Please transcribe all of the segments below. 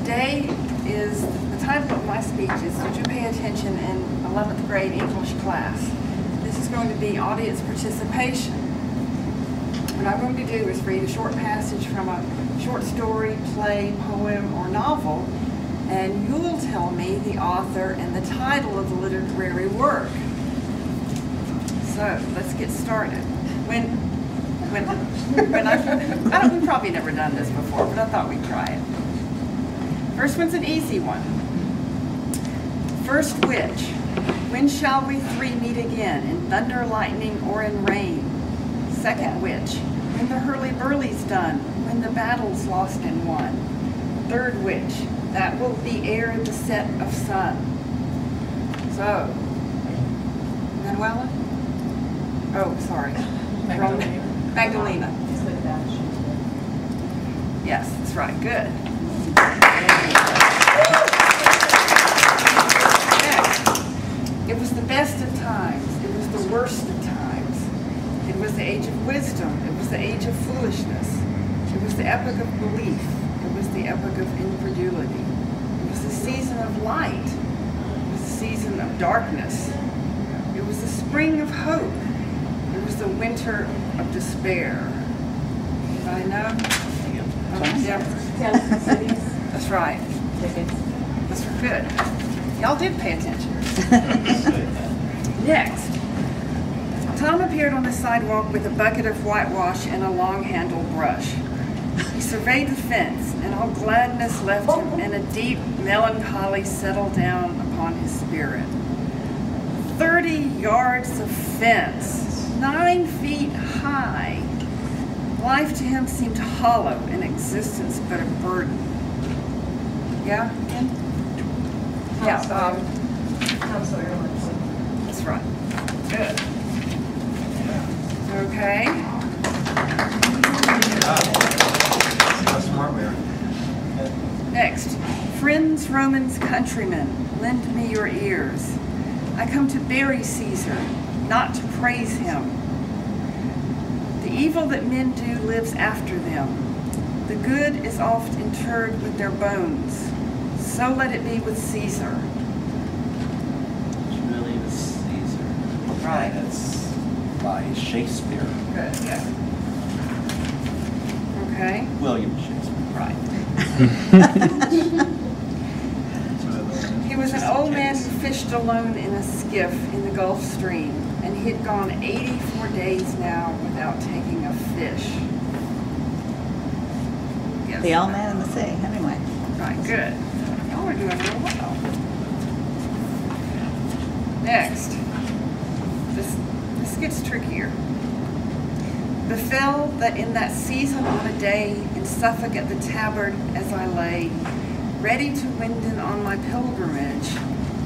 Today is, the title of my speech is, Did You Pay Attention in 11th grade English class? This is going to be audience participation. What I'm going to do is read a short passage from a short story, play, poem, or novel, and you'll tell me the author and the title of the literary work. So, let's get started. We've probably never done this before, but I thought we'd try it. First one's an easy one. First witch, when shall we three meet again, in thunder, lightning, or in rain? Second witch, when the hurly-burly's done, when the battle's lost and won. Third witch, that will be ere the set of sun. So, Manuela? Oh, sorry. Magdalena. Yes, that's right. Good. Next. It was the best of times. It was the worst of times. It was the age of wisdom. It was the age of foolishness. It was the epoch of belief. It was the epoch of incredulity. It was the season of light. It was the season of darkness. It was the spring of hope. It was the winter of despair. Anybody know? Yeah. That's right. That's good. Y'all did pay attention. Next. Tom appeared on the sidewalk with a bucket of whitewash and a long-handled brush. He surveyed the fence, and all gladness left him, and a deep melancholy settled down upon his spirit. 30 yards of fence, 9 feet high. Life to him seemed hollow, and existence but a burden. Yeah? Ken? Yeah, Bob. That's right. Good. Okay. Next. Friends, Romans, countrymen, lend me your ears. I come to bury Caesar, not to praise him. The evil that men do lives after them. The good is oft interred with their bones. So let it be with Caesar. It's really with Caesar. Right. And it's by Shakespeare. Good, yeah. Okay. William Shakespeare. Right. He was an old man who fished alone in a skiff in the Gulf Stream, and he had gone 84 days now without taking a fish. Yes. The old man in the sea, anyway. Right, good. Y'all are doing real well. Next. This gets trickier. Befell that in that season on a day in Suffolk at the Tabard as I lay, ready to winden on my pilgrimage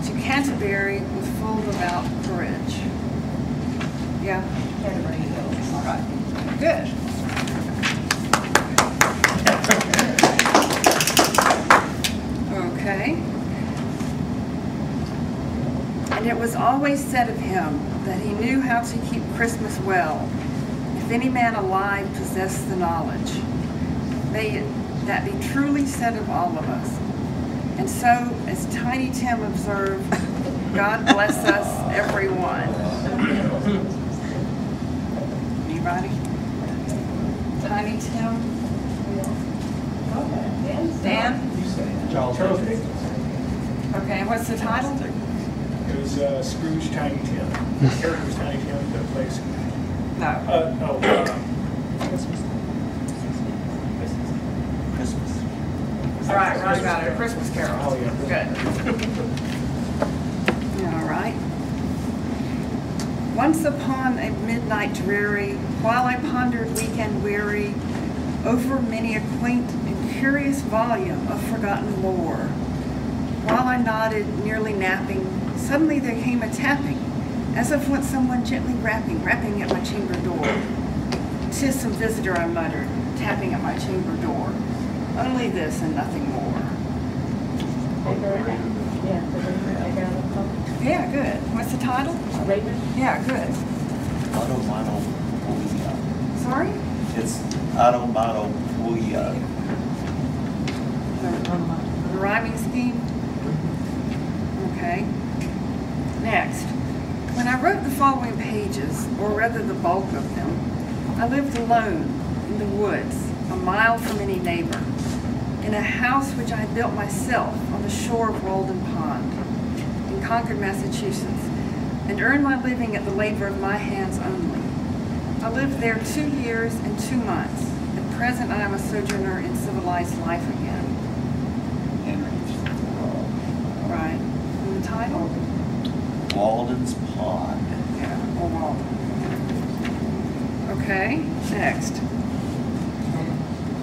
to Canterbury with full devout courage. Yeah? Canterbury Hills. All right. Good. Okay. And it was always said of him that he knew how to keep Christmas well, if any man alive possessed the knowledge. May that be truly said of all of us. And so, as Tiny Tim observed, God bless us, everyone. Anybody? Tiny Tim? Dan? Charles. Okay, and what's the title? It was Scrooge Tiny Tim. The character was Tiny Tim, but plays. No. Christmas. All right, right about it. A Christmas Carol. Oh, yeah. Good. All right. Once upon a midnight dreary, while I pondered weak and weary over many a quaint and curious volume of forgotten lore, while I nodded, nearly napping, suddenly there came a tapping, as of when someone gently rapping at my chamber door. "'Tis some visitor," I muttered, tapping at my chamber door. Only this and nothing more. Yeah, good. What's the title? Raven? Yeah, good. Automoto. Sorry? It's Automoto. The rhyming scheme? Okay. Next. When I wrote the following pages, or rather the bulk of them, I lived alone in the woods, a mile from any neighbor, in a house which I had built myself on the shore of Walden Pond, in Concord, Massachusetts, and earned my living at the labor of my hands only. I lived there 2 years and 2 months. At present, I am a sojourner in civilized life again. Right. And the title? Walden's Pond. Yeah, or Walden. Okay, next.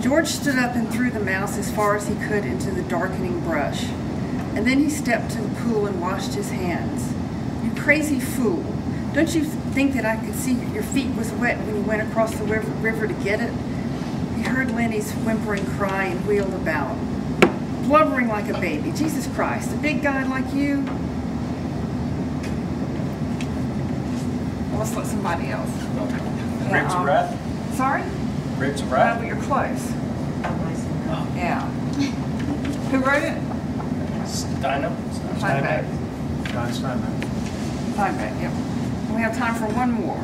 George stood up and threw the mouse as far as he could into the darkening brush, and then he stepped to the pool and washed his hands. You crazy fool. Don't you think that I could see that your feet was wet when you went across the river to get it? He heard Lenny's whimpering cry and wheeled about, blubbering like a baby. Jesus Christ, a big guy like you? Well, let's let somebody else. Grapes of Wrath? Sorry? Grapes of Well, Wrath? but you're close. Oh. Yeah. Who wrote it? Steinem? Steinbeck. John Steinbeck. Steinbeck, yep. We have time for one more.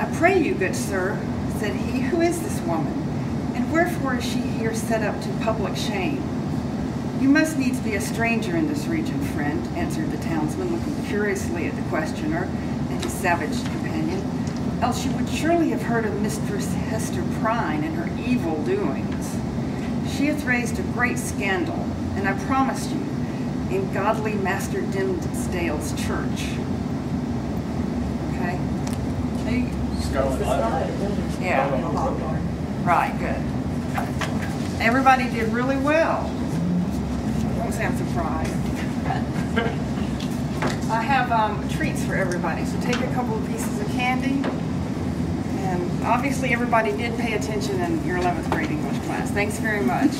I pray you, good sir, said he, who is this woman? And wherefore is she here set up to public shame? You must needs be a stranger in this region, friend, answered the townsman, looking curiously at the questioner and his savage companion. Else you would surely have heard of Mistress Hester Prynne and her evil doings. She hath raised a great scandal, and I promise you, in godly Master Dimsdale's church. Okay? Hey, Scarlet Letter. yeah. Right, good. Everybody did really well. Don't sound surprised. I have treats for everybody, so take a couple of pieces of candy. And obviously everybody did pay attention in your 11th grade English class. Thanks very much.